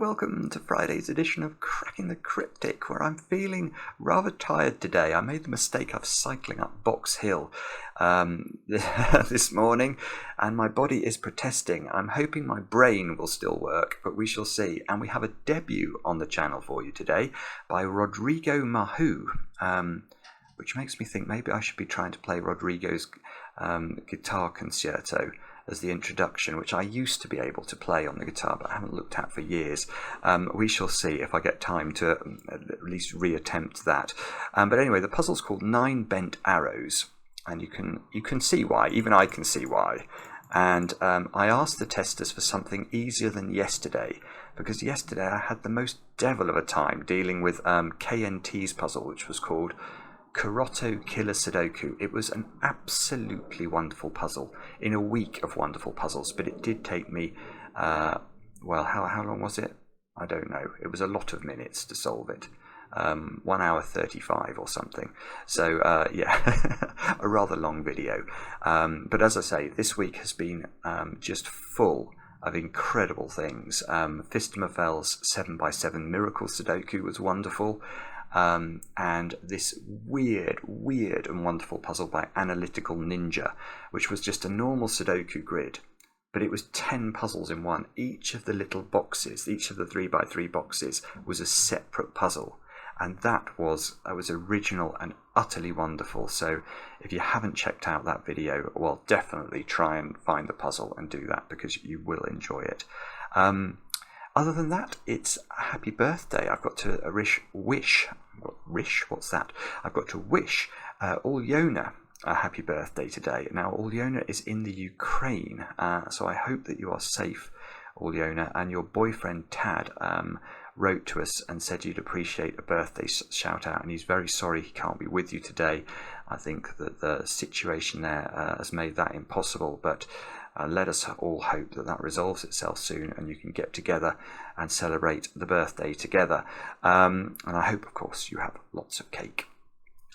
welcome to Friday's edition of Cracking the Cryptic, where I'm feeling rather tired today. I made the mistake of cycling up Box Hill this morning, and my body is protesting. I'm hoping my brain will still work, but we shall see. And we have a debut on the channel for you today by Rodrigo Mahu, which makes me think maybe I should be trying to play Rodrigo's guitar concerto as the introduction, which I used to be able to play on the guitar, but I haven't looked at for years. We shall see if I get time to at least reattempt that. But anyway, the puzzle's called 9 Bent Arrows, and you can see why. Even I can see why. And I asked the testers for something easier than yesterday, because yesterday I had the most devil of a time dealing with KNT's puzzle, which was called Karotto Killer Sudoku. It was an absolutely wonderful puzzle in a week of wonderful puzzles, but it did take me, well, how long was it? I don't know. It was a lot of minutes to solve it. 1 hour 35 or something. So yeah, a rather long video. But as I say, this week has been just full of incredible things. Fistomerfell's 7x7 Miracle Sudoku was wonderful. And this weird and wonderful puzzle by Analytical Ninja, which was just a normal Sudoku grid, but it was 10 puzzles in one. Each of the little boxes, each of the 3x3 boxes, was a separate puzzle, and that was original and utterly wonderful. So if you haven't checked out that video, well, definitely try and find the puzzle and do that, because you will enjoy it. Other than that, it's a happy birthday. I've got to wish Ulyona a happy birthday today. Now, Ulyona is in the Ukraine, so I hope that you are safe, Ulyona. And your boyfriend Tad wrote to us and said you'd appreciate a birthday shout out, and he's very sorry he can't be with you today. I think that the situation there has made that impossible, but let us all hope that that resolves itself soon and you can get together and celebrate the birthday together. And I hope, of course, you have lots of cake.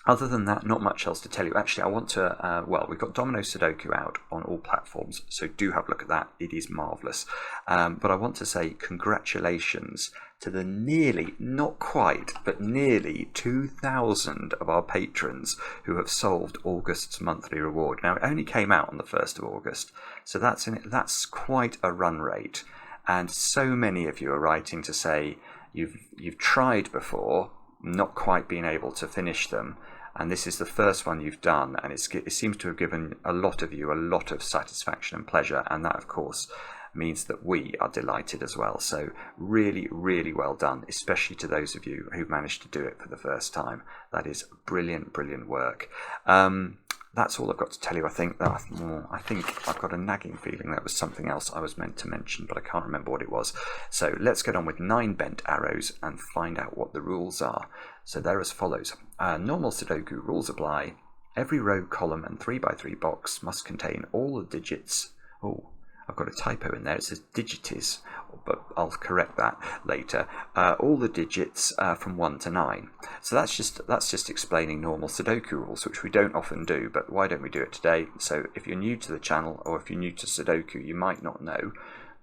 Other than that, not much else to tell you. Actually, I want to, we've got Domino Sudoku out on all platforms, so do have a look at that. It is marvellous. But I want to say congratulations to the nearly, not quite, but nearly 2,000 of our patrons who have solved August's monthly reward. Now, it only came out on the 1st of August, so that's quite a run rate. And so many of you are writing to say you've tried before, not quite being able to finish them, and this is the first one you've done, and it seems to have given a lot of you a lot of satisfaction and pleasure, and that, of course, means that we are delighted as well. So really well done, especially to those of you who managed to do it for the first time. That is brilliant work. That's all I've got to tell you. I think I've got a nagging feeling that was something else I was meant to mention, but I can't remember what it was. So let's get on with 9 Bent Arrows and find out what the rules are. So they're as follows. Normal Sudoku rules apply. Every row, column and 3x3 box must contain all the digits. Oh, I've got a typo in there. It says digitis, but I'll correct that later. All the digits from 1 to 9. So that's just explaining normal Sudoku rules, which we don't often do, but why don't we do it today? So if you're new to the channel, or if you're new to Sudoku, you might not know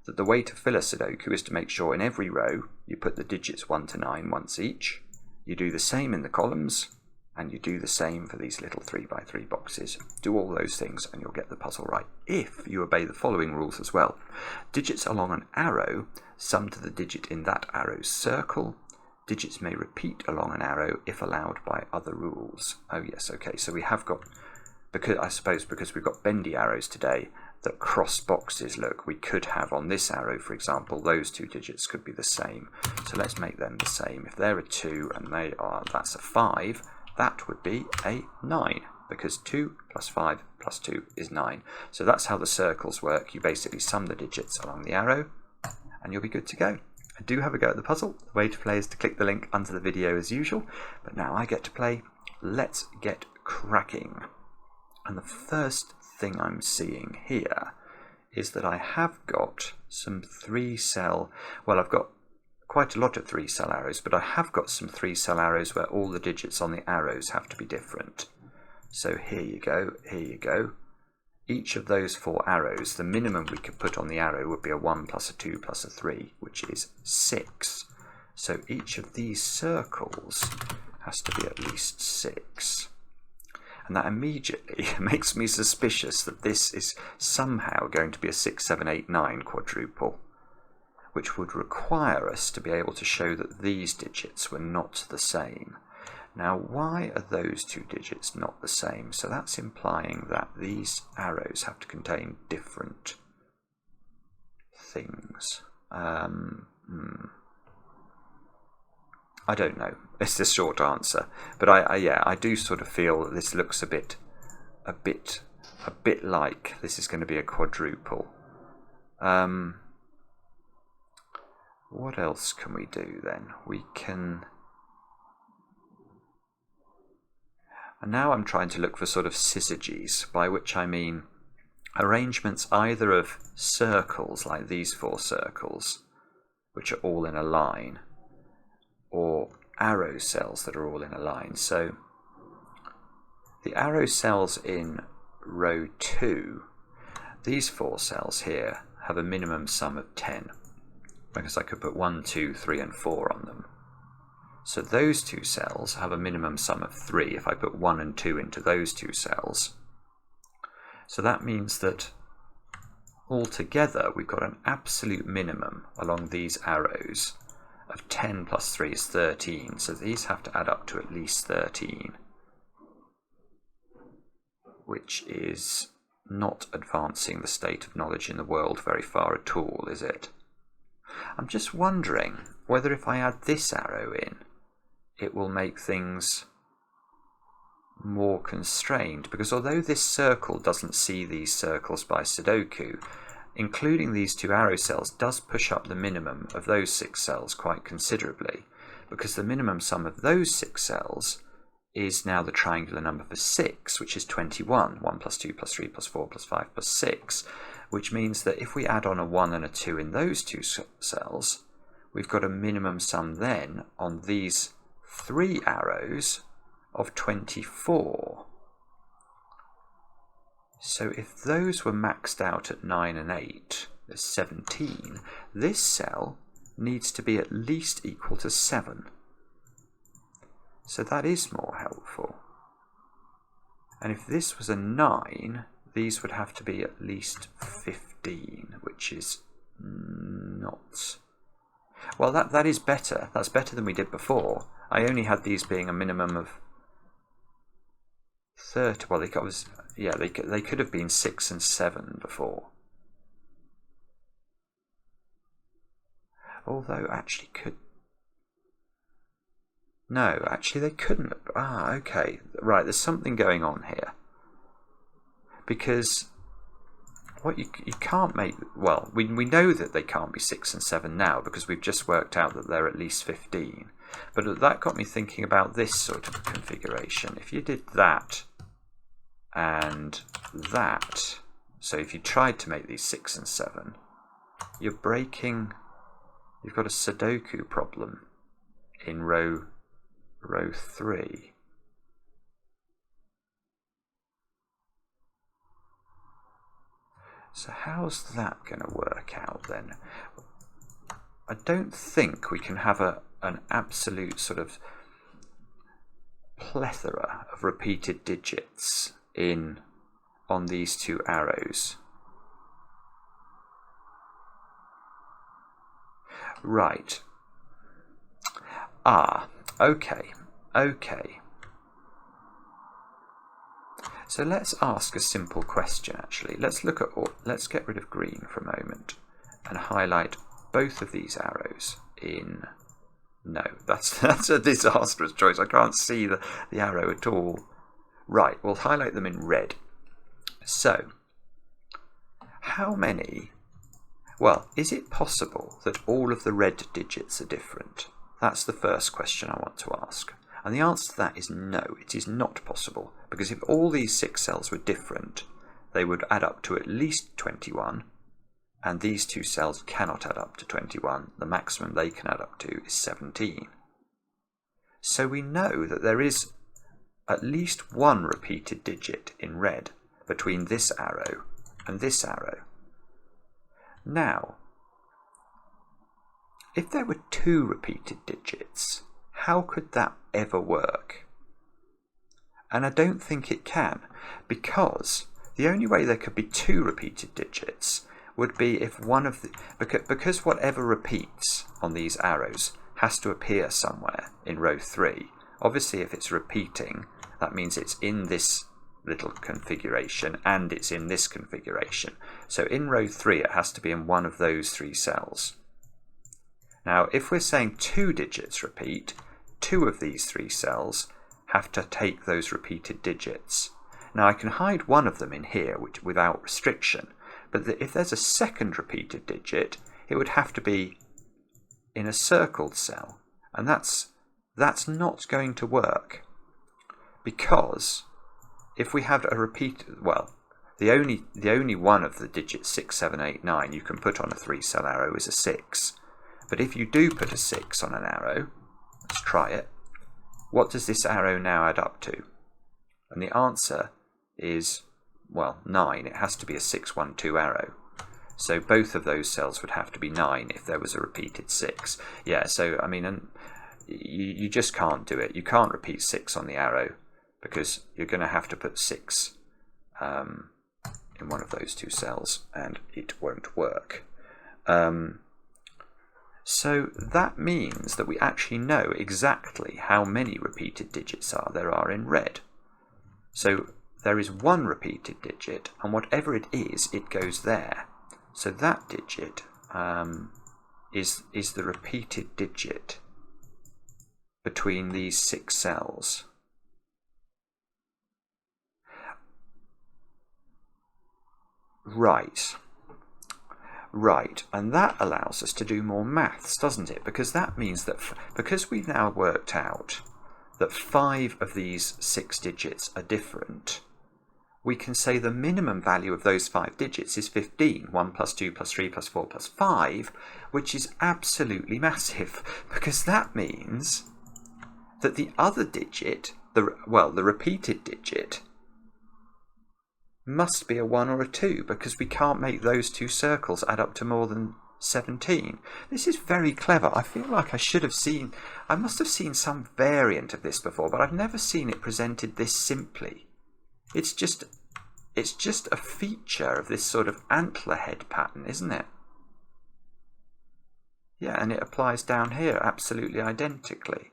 that the way to fill a Sudoku is to make sure in every row you put the digits 1 to 9 once each. You do the same in the columns, and you do the same for these little 3x3 boxes. Do all those things and you'll get the puzzle right, if you obey the following rules as well. Digits along an arrow sum to the digit in that arrow's circle. Digits may repeat along an arrow if allowed by other rules. Oh yes, okay, so we have got, because we've got bendy arrows today that cross boxes, look, we could have on this arrow, for example, those 2 digits could be the same. So let's make them the same. If they're a 2 and that's a 5, that would be a 9, because 2 plus 5 plus 2 is 9. So that's how the circles work. You basically sum the digits along the arrow and you'll be good to go. I do have a go at the puzzle. The way to play is to click the link under the video as usual, but now I get to play. Let's get cracking. And the first thing I'm seeing here is that I have got some 3-cell, well, I've got quite a lot of 3-cell arrows, but I have got some 3-cell arrows where all the digits on the arrows have to be different. So here you go. Each of those 4 arrows, the minimum we could put on the arrow would be a 1 plus a 2 plus a 3, which is 6. So each of these circles has to be at least 6. And that immediately makes me suspicious that this is somehow going to be a 6, 7, 8, 9 quadruple, which would require us to be able to show that these digits were not the same. Now, why are those two digits not the same? So that's implying that these arrows have to contain different things. I don't know. It's the short answer, but I do sort of feel that this looks a bit like this is going to be a quadruple. What else can we do then? We can. And now I'm trying to look for sort of syzygies, by which I mean arrangements either of circles, like these 4 circles, which are all in a line, or arrow cells that are all in a line. So the arrow cells in row 2, these 4 cells here have a minimum sum of 10, because I could put 1, 2, 3 and 4 on them. So those 2 cells have a minimum sum of 3 if I put 1 and 2 into those 2 cells. So that means that altogether we've got an absolute minimum along these arrows of 10 plus 3 is 13. So these have to add up to at least 13, which is not advancing the state of knowledge in the world very far at all, is it? I'm just wondering whether if I add this arrow in, it will make things more constrained, because although this circle doesn't see these circles by Sudoku, including these 2 arrow cells does push up the minimum of those 6 cells quite considerably, because the minimum sum of those 6 cells is now the triangular number for 6, which is 21. 1 plus 2 plus 3 plus 4 plus 5 plus 6, which means that if we add on a 1 and a 2 in those 2 cells, we've got a minimum sum then on these 3 arrows of 24. So if those were maxed out at 9 and 8, there's 17, this cell needs to be at least equal to 7. So that is more helpful. And if this was a 9, these would have to be at least 15, which is not. Well, that is better. That's better than we did before. I only had these being a minimum of 30. Well, they could have been 6 and 7 before. Although, actually, no, actually they couldn't. Okay. Right, there's something going on here. Because what you can't make. Well, we know that they can't be 6 and 7 now because we've just worked out that they're at least 15. But that got me thinking about this sort of configuration. If you did that and that, so if you tried to make these 6 and 7, you've got a Sudoku problem in row 3. So how's that going to work out then? I don't think we can have an absolute sort of plethora of repeated digits on these 2 arrows. Right. Okay. So let's ask a simple question actually. Let's get rid of green for a moment and highlight both of these arrows in. No, that's a disastrous choice. I can't see the arrow at all. Right, we'll highlight them in red. So, how many? Well, is it possible that all of the red digits are different? That's the first question I want to ask. And the answer to that is no, it is not possible. Because if all these 6 cells were different, they would add up to at least 21. And these 2 cells cannot add up to 21. The maximum they can add up to is 17. So we know that there is at least one repeated digit in red between this arrow and this arrow. Now, if there were 2 repeated digits, how could that ever work? And I don't think it can, because the only way there could be 2 repeated digits would be if one of the... Because whatever repeats on these arrows has to appear somewhere in row 3. Obviously, if it's repeating, that means it's in this little configuration and it's in this configuration. So in row 3, it has to be in one of those 3 cells. Now, if we're saying 2 digits repeat, 2 of these 3 cells have to take those repeated digits. Now, I can hide one of them in here without restriction, but if there's a second repeated digit, it would have to be in a circled cell, and that's not going to work, because if we have a repeat, well, the only one of the digits 6, 7, 8, 9 you can put on a 3-cell arrow is a 6. But if you do put a 6 on an arrow, let's try it, what does this arrow now add up to? And the answer is, well, 9. It has to be a 6, 1, 2 arrow. So both of those cells would have to be 9 if there was a repeated 6. Yeah, so, I mean, you just can't do it. You can't repeat 6 on the arrow, because you're going to have to put 6 in one of those 2 cells, and it won't work. So that means that we actually know exactly how many repeated digits there are in red. So there is 1 repeated digit, and whatever it is, it goes there. So that digit is the repeated digit between these 6 cells. Right, and that allows us to do more maths, doesn't it? Because that means that because we've now worked out that 5 of these 6 digits are different, we can say the minimum value of those 5 digits is 15, 1 plus 2 plus 3 plus 4 plus 5, which is absolutely massive, because that means that the other digit, the repeated digit, must be a 1 or a 2, because we can't make those 2 circles add up to more than 17. This is very clever. I feel like I must have seen some variant of this before, but I've never seen it presented this simply. It's just a feature of this sort of antler head pattern, isn't it? Yeah, and it applies down here absolutely identically.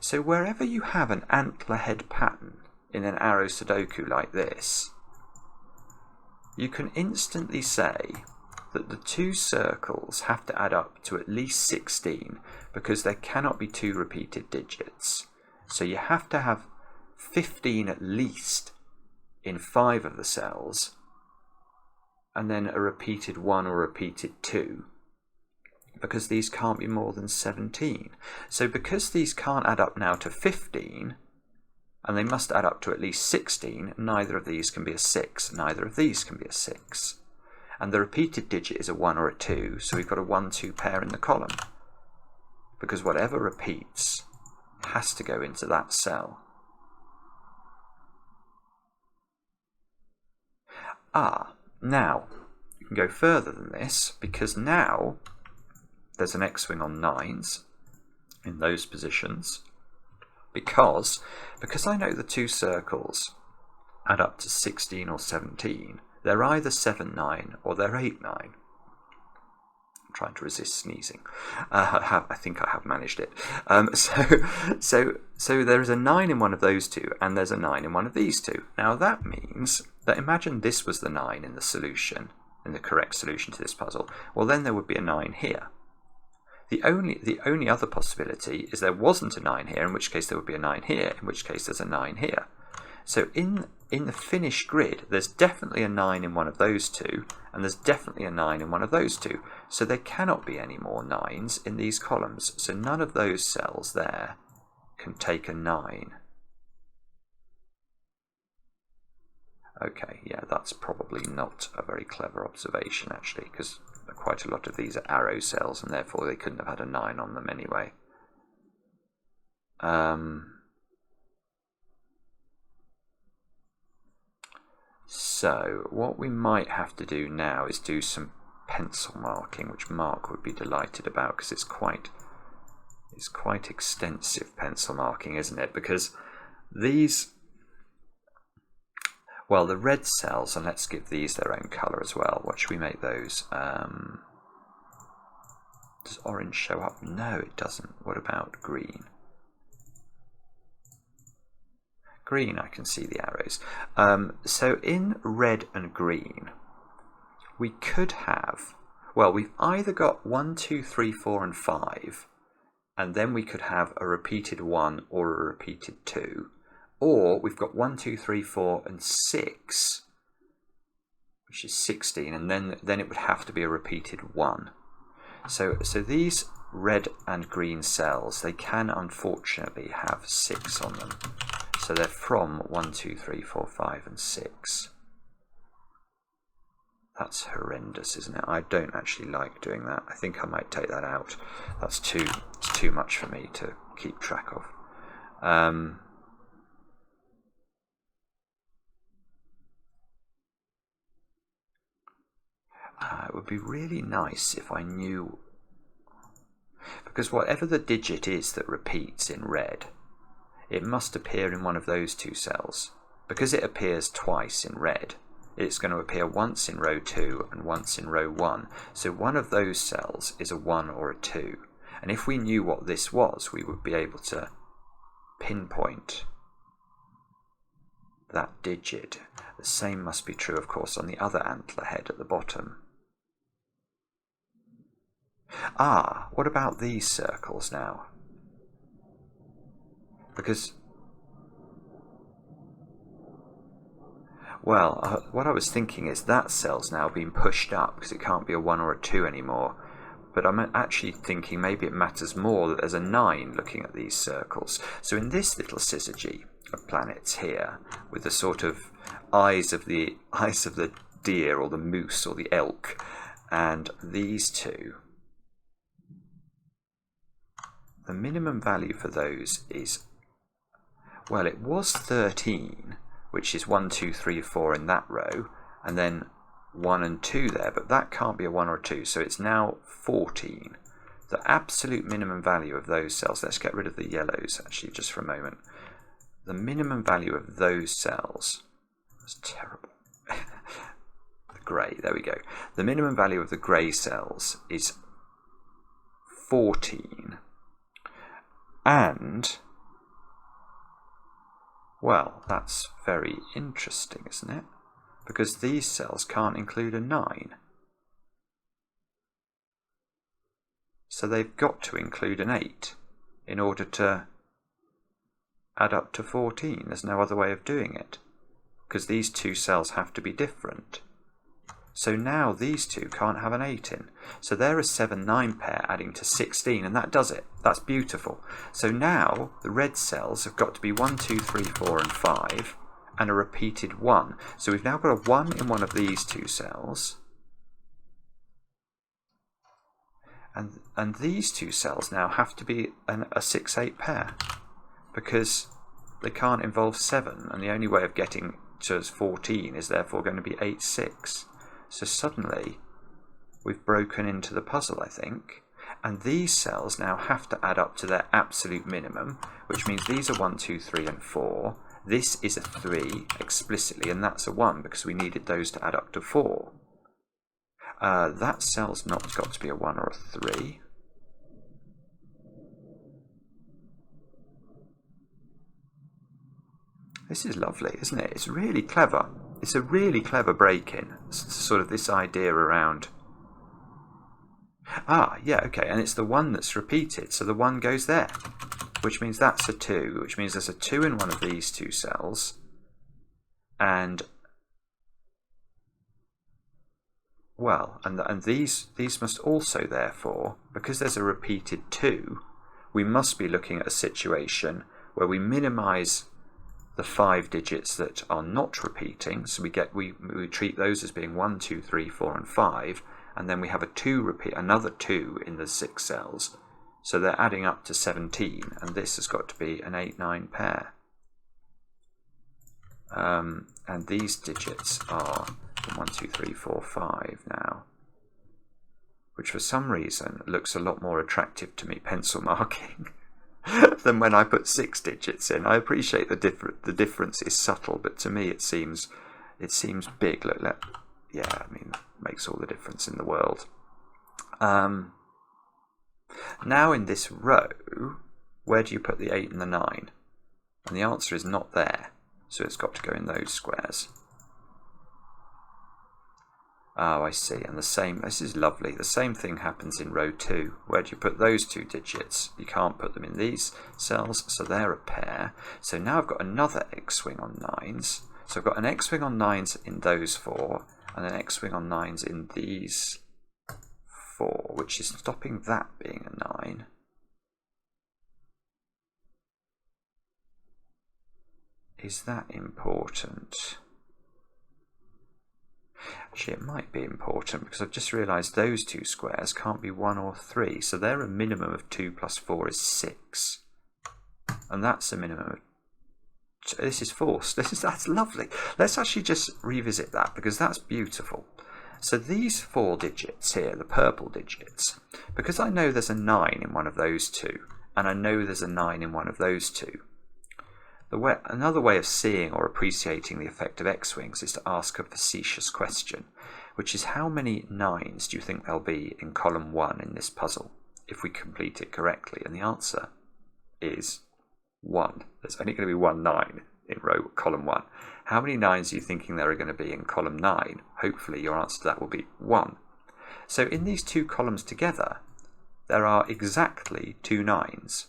So wherever you have an antler head pattern in an arrow Sudoku like this, you can instantly say that the 2 circles have to add up to at least 16, because there cannot be 2 repeated digits. So you have to have 15 at least in 5 of the cells, and then a repeated 1 or repeated 2, because these can't be more than 17. So because these can't add up now to 15, and they must add up to at least 16, neither of these can be a 6, neither of these can be a 6. And the repeated digit is a 1 or a 2, so we've got a 1-2 pair in the column, because whatever repeats has to go into that cell. Now, you can go further than this, because now there's an X-wing on 9s in those positions, because I know the 2 circles add up to 16 or 17. They're either 7, 9 or they're 8, 9. I'm trying to resist sneezing. I think I have managed it. So there is a 9 in one of those 2, and there's a 9 in one of these 2. Now that means that, imagine this was the 9 in the solution, in the correct solution to this puzzle. Well, then there would be a 9 here. The only other possibility is there wasn't a 9 here, in which case there would be a 9 here, in which case there's a 9 here. So in the finished grid, there's definitely a 9 in one of those 2, and there's definitely a 9 in one of those 2. So there cannot be any more 9s in these columns. So none of those cells there can take a 9. Okay, yeah, that's probably not a very clever observation, actually, because quite a lot of these are arrow cells, and therefore they couldn't have had a 9 on them anyway. So what we might have to do now is do some pencil marking, which Mark would be delighted about, because it's quite extensive pencil marking, isn't it? Because these, well, the red cells, and let's give these their own colour as well. What should we make those? Does orange show up? No, it doesn't. What about green? Green, I can see the arrows. So in red and green, we could have, well, we've either got 1, 2, 3, 4, and 5, and then we could have a repeated 1 or a repeated 2, or we've got 1, 2, 3, 4, and 6, which is 16, and then it would have to be a repeated 1. So these red and green cells, they can unfortunately have 6 on them. So they're from 1, 2, 3, 4, 5, and 6. That's horrendous, isn't it? I don't actually like doing that. I think I might take that out. It's too much for me to keep track of. It would be really nice if I knew, because whatever the digit is that repeats in red, it must appear in one of those 2 cells. Because it appears twice in red, it's going to appear once in row 2 and once in row 1. So one of those cells is a 1 or a 2. And if we knew what this was, we would be able to pinpoint that digit. The same must be true, of course, on the other antler head at the bottom. Ah, what about these circles now? Because, well, what I was thinking is that cell's now been pushed up because it can't be a 1 or a 2 anymore. But I'm actually thinking maybe it matters more that there's a 9 looking at these circles. So in this little syzygy of planets here, with the sort of eyes of the deer or the moose or the elk, and these 2, the minimum value for those is, well, it was 13, which is 1, 2, 3, 4 in that row, and then 1 and 2 there, but that can't be a 1 or a 2, so it's now 14. The absolute minimum value of those cells, let's get rid of the yellows actually just for a moment. The minimum value of those cells, that's terrible. The grey, there we go. The minimum value of the grey cells is 14. And, well, that's very interesting, isn't it? Because these cells can't include a 9. So they've got to include an 8 in order to add up to 14. There's no other way of doing it, because these 2 cells have to be different. So now these 2 can't have an 8 in. So they're a 7-9 pair adding to 16, and that does it. That's beautiful. So now the red cells have got to be 1, 2, 3, 4, and 5, and a repeated 1. So we've now got a 1 in one of these 2 cells. And these 2 cells now have to be a 6-8 pair, because they can't involve 7, and the only way of getting to 14 is therefore going to be 8, 6. So suddenly we've broken into the puzzle, I think. And these cells now have to add up to their absolute minimum, which means these are 1, 2, 3, and 4. This is a 3 explicitly, and that's a 1 because we needed those to add up to 4. That cell's not got to be a 1 or a 3. This is lovely, isn't it? It's really clever. It's a really clever break-in, sort of this idea around... Ah, yeah, okay, and it's the 1 that's repeated, so the 1 goes there, which means that's a 2, which means there's a 2 in one of these 2 cells, and, well, and these must also, therefore, because there's a repeated 2, we must be looking at a situation where we minimise the 5 digits that are not repeating, so we treat those as being 1, 2, 3, 4, and 5, and then we have a 2 another 2 in the 6 cells, so they're adding up to 17, and this has got to be an 8-9 pair. And these digits are 1, 2, 3, 4, 5 now. which for some reason looks a lot more attractive to me, pencil marking, than when I put 6 digits in. I appreciate the difference is subtle, but to me it seems big. Look, yeah, I mean, it makes all the difference in the world. Now in this row, where do you put the 8 and the 9? And the answer is not there, so it's got to go in those squares. Oh, I see. And the same, this is lovely, the same thing happens in row 2. Where do you put those 2 digits? You can't put them in these cells, so they're a pair. So now I've got another X-wing on 9s. So I've got an X-wing on 9s in those 4, and an X-wing on 9s in these 4, which is stopping that being a 9. Is that important? Actually, it might be important because I've just realised those 2 squares can't be 1 or 3, so they're a minimum of 2 plus 4 is 6, and that's a minimum of. This is forced. That's lovely. Let's actually just revisit that because that's beautiful. So these 4 digits here, the purple digits, because I know there's a 9 in one of those 2, and I know there's a 9 in one of those 2. Another way of seeing or appreciating the effect of X-wings is to ask a facetious question, which is how many 9s do you think there'll be in column 1 in this puzzle if we complete it correctly? And the answer is 1. There's only going to be 1 9 in column 1. How many 9s are you thinking there are going to be in column 9? Hopefully your answer to that will be 1. So in these 2 columns together, there are exactly 2 9s.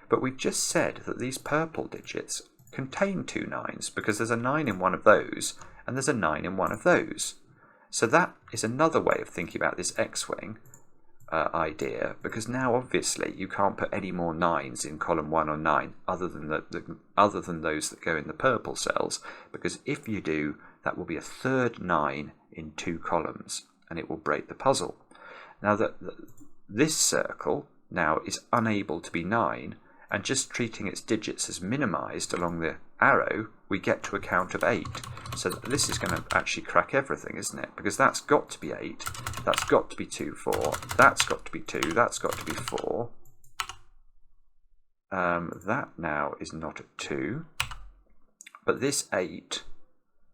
But we've just said that these purple digits contain 2 9s because there's a 9 in one of those and there's a 9 in one of those. So that is another way of thinking about this X-wing idea, because now obviously you can't put any more 9s in column 1 or 9 other than those that go in the purple cells, because if you do, that will be a third 9 in 2 columns and it will break the puzzle. Now this circle now is unable to be 9, and just treating its digits as minimized along the arrow, we get to a count of 8. So this is going to actually crack everything, isn't it? Because that's got to be 8, that's got to be 2, 4, that's got to be 2, that's got to be 4. That now is not a 2, but this 8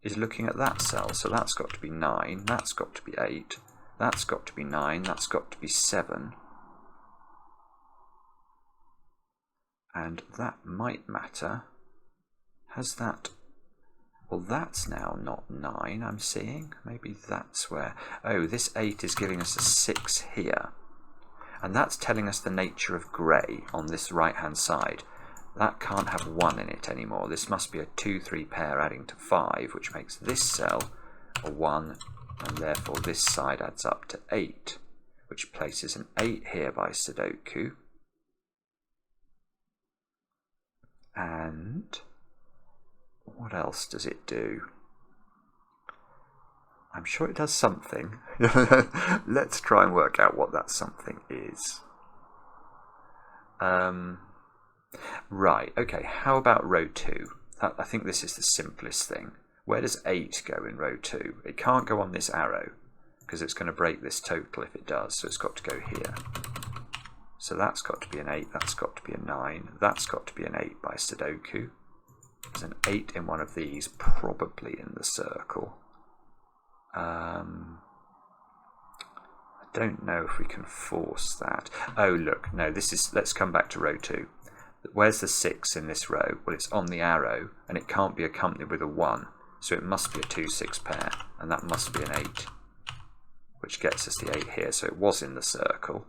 is looking at that cell, so that's got to be 9, that's got to be 8, that's got to be 9, that's got to be 7. And that might matter. Has that... Well, that's now not 9, I'm seeing. Maybe that's where... Oh, this 8 is giving us a 6 here. And that's telling us the nature of grey on this right-hand side. That can't have 1 in it anymore. This must be a 2-3 pair adding to 5, which makes this cell a 1, and therefore this side adds up to 8, which places an 8 here by Sudoku. And what else does it do? I'm sure it does something. Let's try and work out what that something is. Right, okay, how about row 2? I think this is the simplest thing. Where does 8 go in row 2? It can't go on this arrow because it's going to break this total if it does, so it's got to go here. So that's got to be an 8, that's got to be a 9, that's got to be an 8 by Sudoku. There's an 8 in one of these, probably in the circle. I don't know if we can force that. Oh, look, no, let's come back to row 2. Where's the 6 in this row? Well, it's on the arrow, and it can't be accompanied with a 1, so it must be a 2-6 pair, and that must be an 8, which gets us the 8 here, so it was in the circle.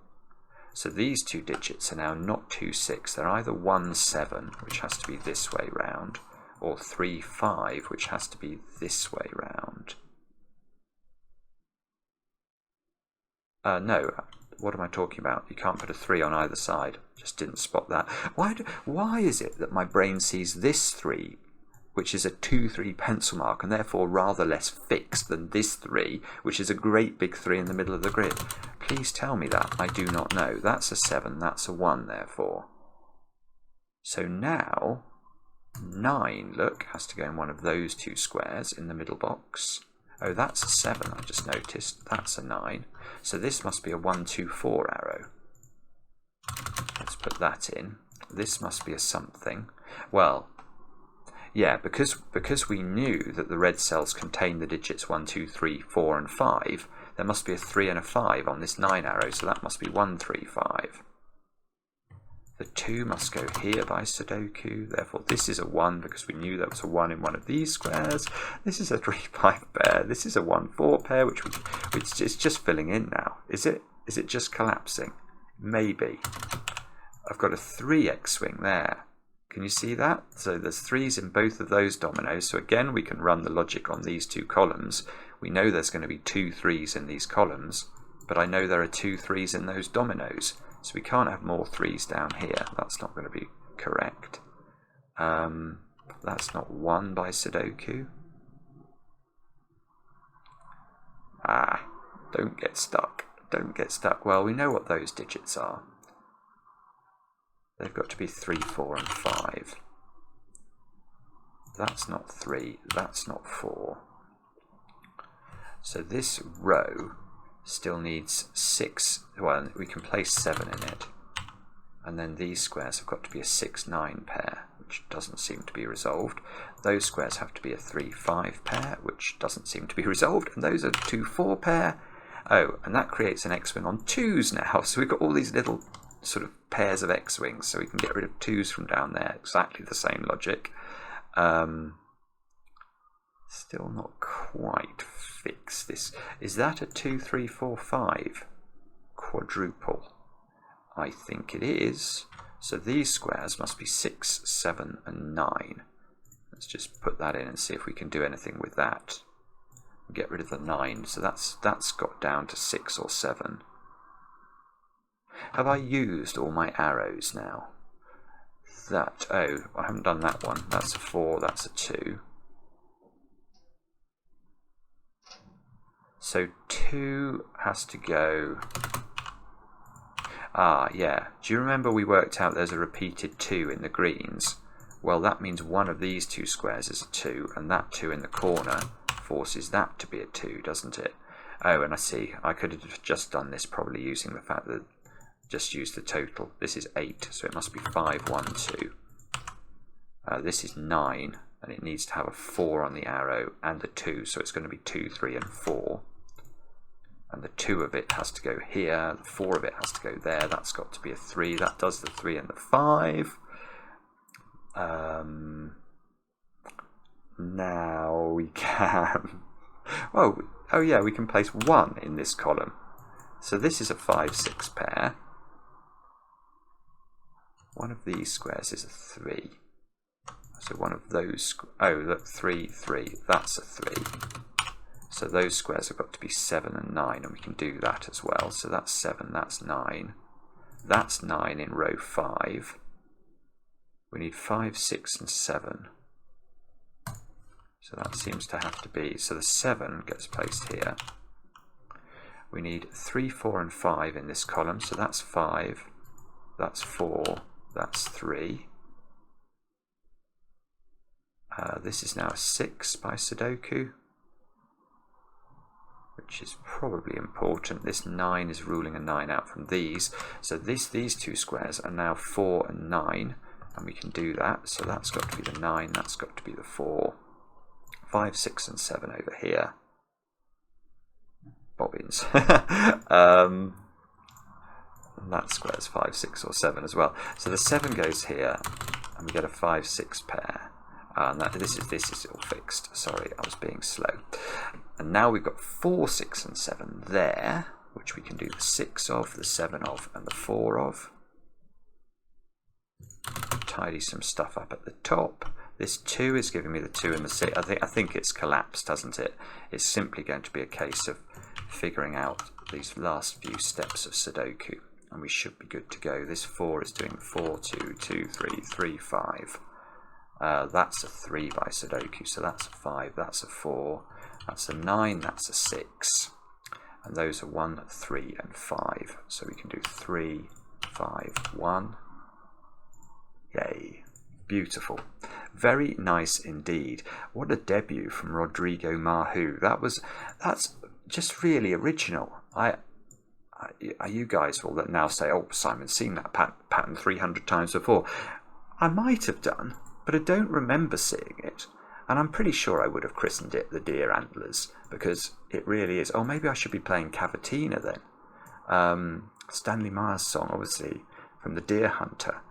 So these 2 digits are now not 2, 6. They're either 1, 7, which has to be this way round, or 3, 5, which has to be this way round. No, what am I talking about? You can't put a 3 on either side. Just didn't spot that. Why is it that my brain sees this 3, which is a 2-3 pencil mark, and therefore rather less fixed than this 3, which is a great big 3 in the middle of the grid? Please tell me that. I do not know. That's a 7, that's a 1, therefore. So now, 9, look, has to go in one of those 2 squares in the middle box. Oh, that's a 7, I just noticed. That's a 9. So this must be a 1, 2, 4 arrow. Let's put that in. This must be a something. Well, yeah, because we knew that the red cells contain the digits 1, 2, 3, 4, and 5, there must be a 3 and a 5 on this 9 arrow, so that must be 1, 3, 5. The 2 must go here by Sudoku, therefore this is a 1 because we knew there was a 1 in one of these squares. This is a 3, 5 pair. This is a 1, 4 pair, which is just filling in now. Is it? Is it just collapsing? Maybe. I've got a 3 X-swing there. Can you see that? So there's 3s in both of those dominoes. So again, we can run the logic on these 2 columns. We know there's going to be 2 3s in these columns, but I know there are 2 3s in those dominoes. So we can't have more 3s down here. That's not going to be correct. That's not 1 by Sudoku. Ah, don't get stuck. Don't get stuck. Well, we know what those digits are. They've got to be 3, 4, and 5. That's not 3. That's not 4. So this row still needs 6. Well, we can place 7 in it. And then these squares have got to be a 6, 9 pair, which doesn't seem to be resolved. Those squares have to be a 3, 5 pair, which doesn't seem to be resolved. And those are 2, 4 pair. Oh, and that creates an X-wing on 2s now. So we've got all these little sort of pairs of X-wings, so we can get rid of 2s from down there. Exactly the same logic. Still not quite fixed. This is that a 2, 3, 4, 5 quadruple? I think it is. So these squares must be 6, 7, and 9. Let's just put that in and see if we can do anything with that. Get rid of the 9. So that's got down to 6 or 7. Have I used all my arrows now? That, oh, I haven't done that one. That's a 4, that's a 2. So 2 has to go... Ah, yeah. Do you remember we worked out there's a repeated 2 in the greens? Well, that means one of these 2 squares is a 2, and that 2 in the corner forces that to be a 2, doesn't it? Oh, and I see. I could have just done this probably using the fact that just use the total. This is 8, so it must be 5, 1, 2. This is 9, and it needs to have a 4 on the arrow and the 2, so it's going to be 2, 3, and 4. And the 2 of it has to go here, the 4 of it has to go there. That's got to be a 3. That does the 3 and the 5. Now we can... oh yeah, we can place 1 in this column. So this is a 5, 6 pair. One of these squares is a 3. So one of those... Oh, look, 3, 3. That's a 3. So those squares have got to be 7 and 9, and we can do that as well. So that's 7, that's 9. That's 9 in row 5. We need 5, 6, and 7. So that seems to have to be... So the 7 gets placed here. We need 3, 4, and 5 in this column. So that's 5, that's 4, that's 3. This is now a 6 by Sudoku, which is probably important. This 9 is ruling a 9 out from these. So these 2 squares are now 4 and 9, and we can do that. So that's got to be the 9, that's got to be the 4. 5, 6, and 7 over here. Bobbins. And that square's 5, 6, or 7 as well. So the 7 goes here, and we get a 5, 6 pair. And this is all fixed. Sorry, I was being slow. And now we've got 4, 6, and 7 there, which we can do the 6 of, the 7 of, and the 4 of. Tidy some stuff up at the top. This 2 is giving me the 2 and the 6. I think it's collapsed, hasn't it? It's simply going to be a case of figuring out these last few steps of Sudoku, and we should be good to go. This 4 is doing 4, 2, 2, 3, 3, 5. That's a 3 by Sudoku, so that's a 5, that's a 4, that's a 9, that's a 6. And those are 1, 3, and 5. So we can do 3, 5, 1. Yay. Beautiful. Very nice indeed. What a debut from Rodrigo Mahu. That's just really original. You guys will now say, "Oh, Simon's seen that pattern 300 times before." I might have done, but I don't remember seeing it. And I'm pretty sure I would have christened it the Deer Antlers, because it really is. Oh, maybe I should be playing Cavatina then. Stanley Meyer's song, obviously, from The Deer Hunter.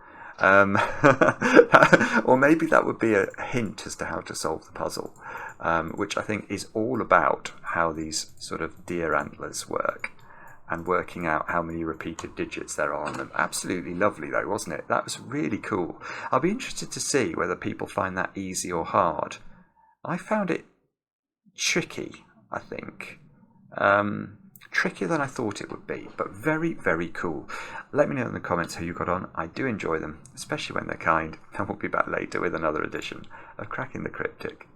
Or maybe that would be a hint as to how to solve the puzzle, which I think is all about how these sort of deer antlers work and working out how many repeated digits there are on them. Absolutely lovely though, wasn't it? That was really cool. I'll be interested to see whether people find that easy or hard. I found it tricky, I think. Trickier than I thought it would be, but very, very cool. Let me know in the comments how you got on. I do enjoy them, especially when they're kind, and we'll be back later with another edition of Cracking the Cryptic.